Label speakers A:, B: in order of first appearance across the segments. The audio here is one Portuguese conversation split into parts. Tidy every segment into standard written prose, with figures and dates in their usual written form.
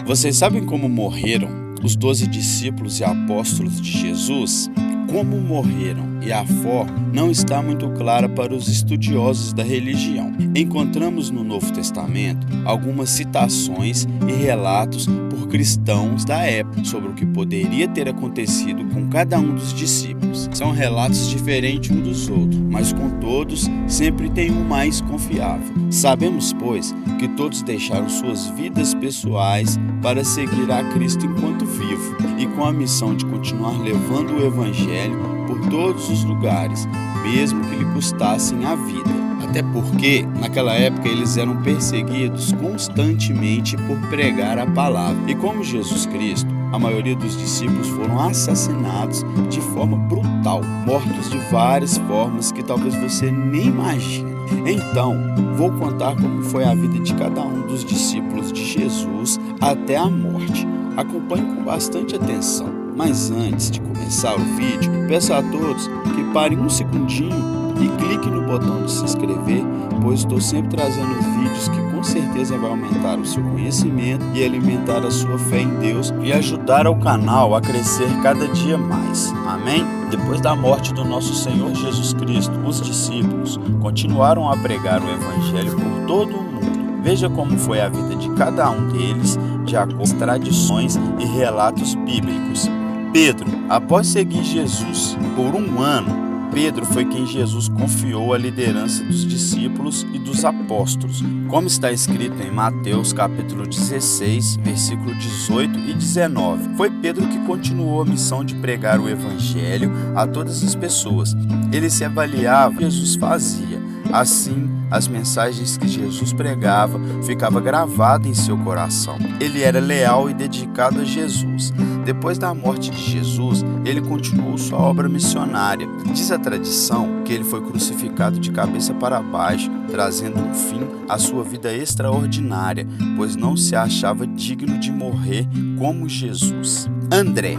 A: Vocês sabem como morreram os 12 discípulos e apóstolos de Jesus? Como morreram e a forma não está muito clara para os estudiosos da religião. Encontramos no Novo Testamento algumas citações e relatos por cristãos da época sobre o que poderia ter acontecido com cada um dos discípulos. São relatos diferentes uns dos outros, mas com todos sempre tem um mais confiável. Sabemos, pois, que todos deixaram suas vidas pessoais para seguir a Cristo enquanto vivo e com a missão de continuar levando o Evangelho por todos os lugares, mesmo que lhe custassem a vida. Até porque, naquela época, eles eram perseguidos constantemente por pregar a palavra. E como Jesus Cristo, a maioria dos discípulos foram assassinados de forma brutal, mortos de várias formas que talvez você nem imagine. Então, vou contar como foi a vida de cada um dos discípulos de Jesus até a morte. Acompanhe com bastante atenção. Mas antes de começar o vídeo, peço a todos que parem um segundinho e cliquem no botão de se inscrever, pois estou sempre trazendo vídeos que com certeza vai aumentar o seu conhecimento e alimentar a sua fé em Deus e ajudar o canal a crescer cada dia mais. Amém? Depois da morte do nosso Senhor Jesus Cristo, os discípulos continuaram a pregar o Evangelho por todo o mundo. Veja como foi a vida de cada um deles, de acordo com as tradições e relatos bíblicos. Pedro, após seguir Jesus por um ano, Pedro foi quem Jesus confiou a liderança dos discípulos e dos apóstolos, como está escrito em Mateus capítulo 16, versículo 18 e 19. Foi Pedro que continuou a missão de pregar o Evangelho a todas as pessoas. Ele se avaliava o que Jesus fazia. Assim, as mensagens que Jesus pregava ficavam gravadas em seu coração. Ele era leal e dedicado a Jesus. Depois da morte de Jesus, ele continuou sua obra missionária. Diz a tradição que ele foi crucificado de cabeça para baixo, trazendo um fim à sua vida extraordinária, pois não se achava digno de morrer como Jesus. André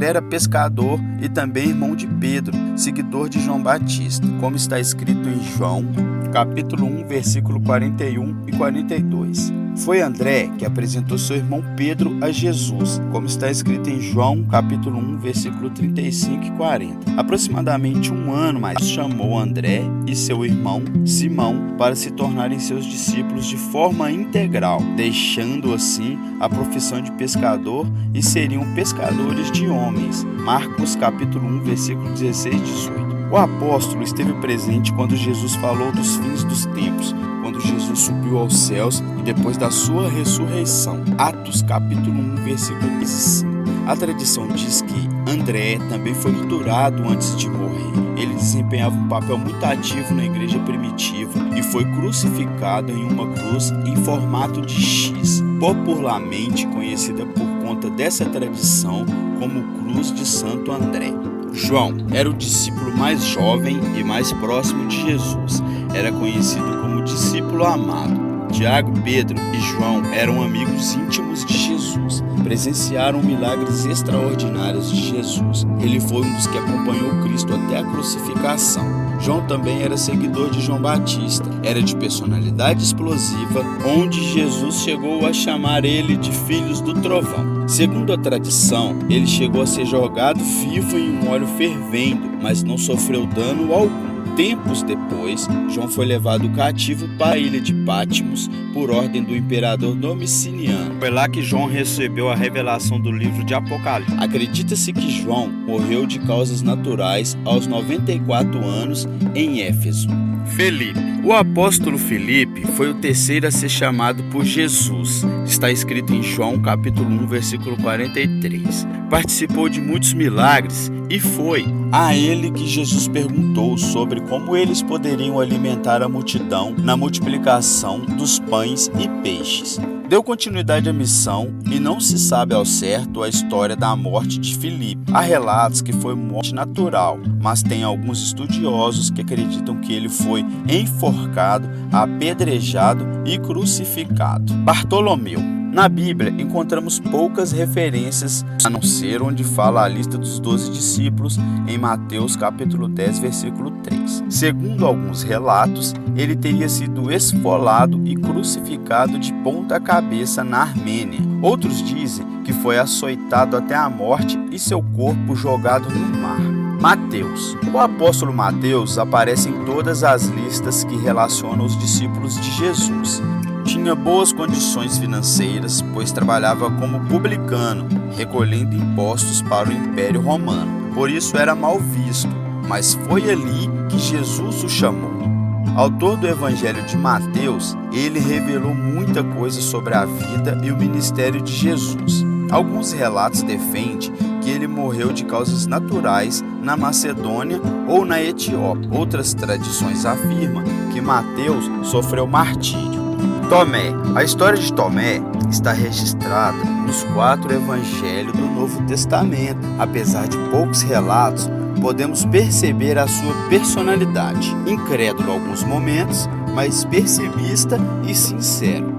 A: era pescador e também irmão de Pedro, seguidor de João Batista, como está escrito em João, capítulo 1, versículo 41 e 42. Foi André que apresentou seu irmão Pedro a Jesus, como está escrito em João, capítulo 1, versículo 35 e 40. Aproximadamente um ano mais, chamou André e seu irmão Simão para se tornarem seus discípulos de forma integral, deixando assim a profissão de pescador e seriam pescadores de homens. Marcos, capítulo 1, versículo 16 e 18. O apóstolo esteve presente quando Jesus falou dos fins dos tempos, quando Jesus subiu aos céus e depois da sua ressurreição. Atos capítulo 1, versículo 15. A tradição diz que André também foi torturado antes de morrer. Ele desempenhava um papel muito ativo na igreja primitiva e foi crucificado em uma cruz em formato de X, popularmente conhecida por conta dessa tradição como Cruz de Santo André. João era o discípulo mais jovem e mais próximo de Jesus. Era conhecido como discípulo amado. Tiago, Pedro e João eram amigos íntimos de Jesus. Presenciaram milagres extraordinários de Jesus. Ele foi um dos que acompanhou Cristo até a crucificação. João também era seguidor de João Batista. Era de personalidade explosiva, onde Jesus chegou a chamar ele de filhos do trovão. Segundo a tradição, ele chegou a ser jogado vivo em um óleo fervendo, mas não sofreu dano algum. Tempos depois, João foi levado cativo para a ilha de Patmos por ordem do imperador Domiciano. Foi lá que João recebeu a revelação do livro de Apocalipse. Acredita-se que João morreu de causas naturais aos 94 anos em Éfeso. Felipe. O apóstolo Felipe foi o terceiro a ser chamado por Jesus. Está escrito em João capítulo 1, versículo 43. Participou de muitos milagres e foi a ele que Jesus perguntou sobre como eles poderiam alimentar a multidão na multiplicação dos pães e peixes. Deu continuidade à missão e não se sabe ao certo a história da morte de Filipe. Há relatos que foi morte natural, mas tem alguns estudiosos que acreditam que ele foi enforcado, apedrejado e crucificado. Bartolomeu. Na Bíblia, encontramos poucas referências, a não ser onde fala a lista dos 12 discípulos em Mateus capítulo 10, versículo 3. Segundo alguns relatos, ele teria sido esfolado e crucificado de ponta cabeça na Armênia. Outros dizem que foi açoitado até a morte e seu corpo jogado no mar. Mateus. O apóstolo Mateus aparece em todas as listas que relacionam os discípulos de Jesus. Tinha boas condições financeiras, pois trabalhava como publicano, recolhendo impostos para o Império Romano. Por isso era mal visto, mas foi ali que Jesus o chamou. Autor do Evangelho de Mateus, ele revelou muita coisa sobre a vida e o ministério de Jesus. Alguns relatos defendem que ele morreu de causas naturais na Macedônia ou na Etiópia. Outras tradições afirmam que Mateus sofreu martírio. Tomé. A história de Tomé está registrada nos 4 evangelhos do Novo Testamento. Apesar de poucos relatos, podemos perceber a sua personalidade. Incrédulo em alguns momentos, mas pessimista e sincero.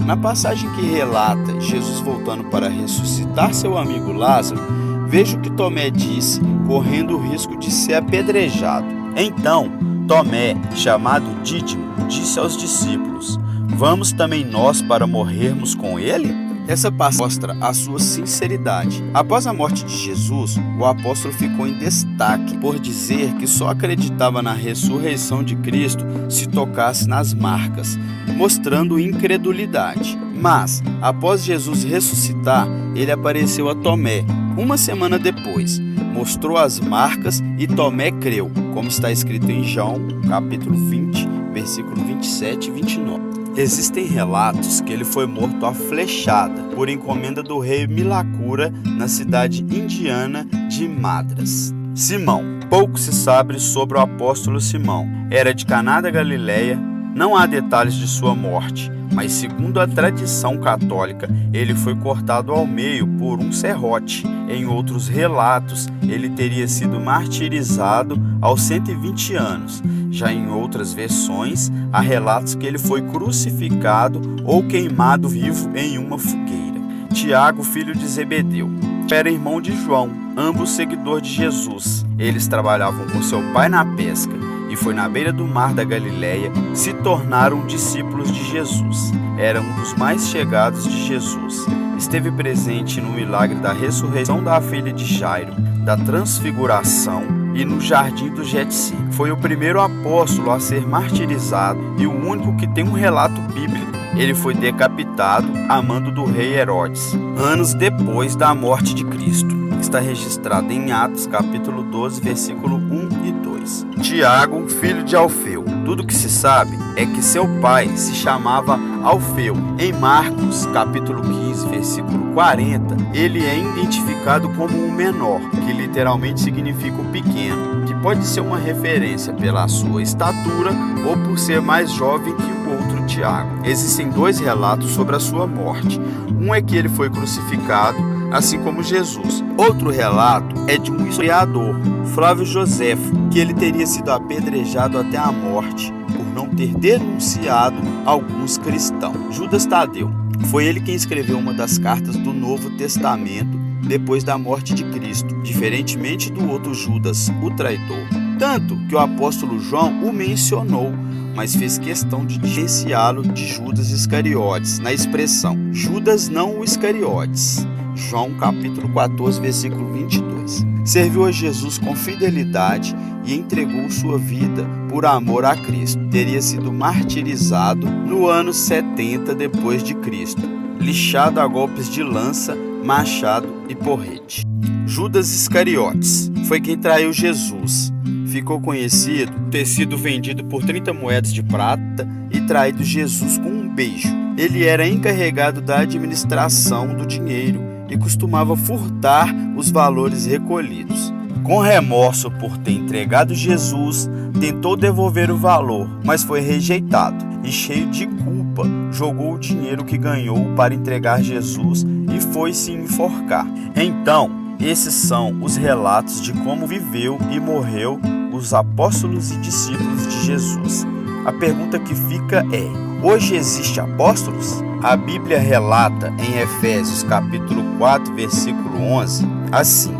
A: Na passagem que relata Jesus voltando para ressuscitar seu amigo Lázaro, veja o que Tomé disse, correndo o risco de ser apedrejado. Então, Tomé, chamado Dídimo, disse aos discípulos: "Vamos também nós para morrermos com ele?" Essa passagem mostra a sua sinceridade. Após a morte de Jesus, o apóstolo ficou em destaque por dizer que só acreditava na ressurreição de Cristo se tocasse nas marcas, mostrando incredulidade. Mas, após Jesus ressuscitar, ele apareceu a Tomé. Uma semana depois, mostrou as marcas e Tomé creu, como está escrito em João, capítulo 20, versículo 27 e 29. Existem relatos que ele foi morto à flechada por encomenda do rei Milacura na cidade indiana de Madras. Simão. Pouco se sabe sobre o apóstolo Simão. Era de Caná da Galileia. Não há detalhes de sua morte, mas segundo a tradição católica, ele foi cortado ao meio por um serrote. Em outros relatos, ele teria sido martirizado aos 120 anos. Já em outras versões, há relatos que ele foi crucificado ou queimado vivo em uma fogueira. Tiago, filho de Zebedeu, era irmão de João, ambos seguidores de Jesus. Eles trabalhavam com seu pai na pesca e foi na beira do mar da Galileia se tornaram discípulos de Jesus. Era um dos mais chegados de Jesus. Esteve presente no milagre da ressurreição da filha de Jairo, da transfiguração e no jardim do Getsemane. Foi o primeiro apóstolo a ser martirizado e o único que tem um relato bíblico. Ele foi decapitado a mando do rei Herodes, anos depois da morte de Cristo. Está registrado em Atos capítulo 12, versículo 1 e 2. Tiago, filho de Alfeu. Tudo que se sabe é que seu pai se chamava Alfeu. Em Marcos capítulo 15, versículo 40, ele é identificado como um menor, que literalmente significa o pequeno, que pode ser uma referência pela sua estatura ou por ser mais jovem que o outro Tiago. Existem 2 relatos sobre a sua morte. Um é que ele foi crucificado, assim como Jesus. Outro relato é de um historiador, Flávio Joséfo, que ele teria sido apedrejado até a morte por não ter denunciado alguns cristãos. Judas Tadeu. Foi ele quem escreveu uma das cartas do Novo Testamento depois da morte de Cristo, diferentemente do outro Judas, o traidor. Tanto que o apóstolo João o mencionou, mas fez questão de diferenciá-lo de Judas Iscariotes, na expressão Judas não o Iscariotes. João capítulo 14, versículo 22. Serviu a Jesus com fidelidade e entregou sua vida por amor a Cristo. Teria sido martirizado no ano 70 depois de Cristo, lixado a golpes de lança, machado e porrete. Judas Iscariotes foi quem traiu Jesus. Ficou conhecido por ter sido vendido por 30 moedas de prata e traído Jesus com um beijo. Ele era encarregado da administração do dinheiro e costumava furtar os valores recolhidos. Com remorso por ter entregado Jesus, tentou devolver o valor, mas foi rejeitado e, cheio de culpa, jogou o dinheiro que ganhou para entregar Jesus e foi se enforcar. Então, esses são os relatos de como viveu e morreu os apóstolos e discípulos de Jesus. A pergunta que fica é: hoje existem apóstolos? A Bíblia relata em Efésios capítulo 4, versículo 11, assim: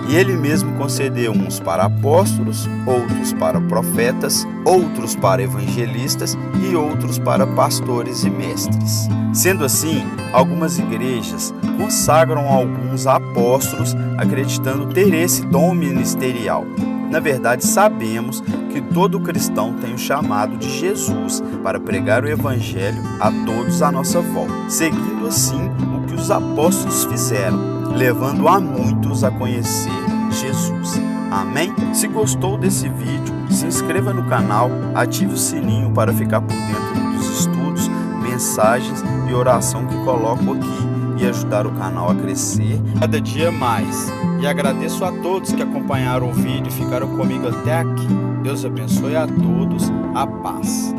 A: E ele mesmo concedeu uns para apóstolos, outros para profetas, outros para evangelistas e outros para pastores e mestres. Sendo assim, algumas igrejas consagram alguns apóstolos acreditando ter esse dom ministerial. Na verdade, sabemos que todo cristão tem o chamado de Jesus para pregar o evangelho a todos à nossa volta, seguindo assim o que os apóstolos fizeram, levando a muitos a conhecer Jesus. Amém? Se gostou desse vídeo, se inscreva no canal, ative o sininho para ficar por dentro dos estudos, mensagens e oração que coloco aqui e ajudar o canal a crescer cada dia mais. E agradeço a todos que acompanharam o vídeo e ficaram comigo até aqui. Deus abençoe a todos. A paz.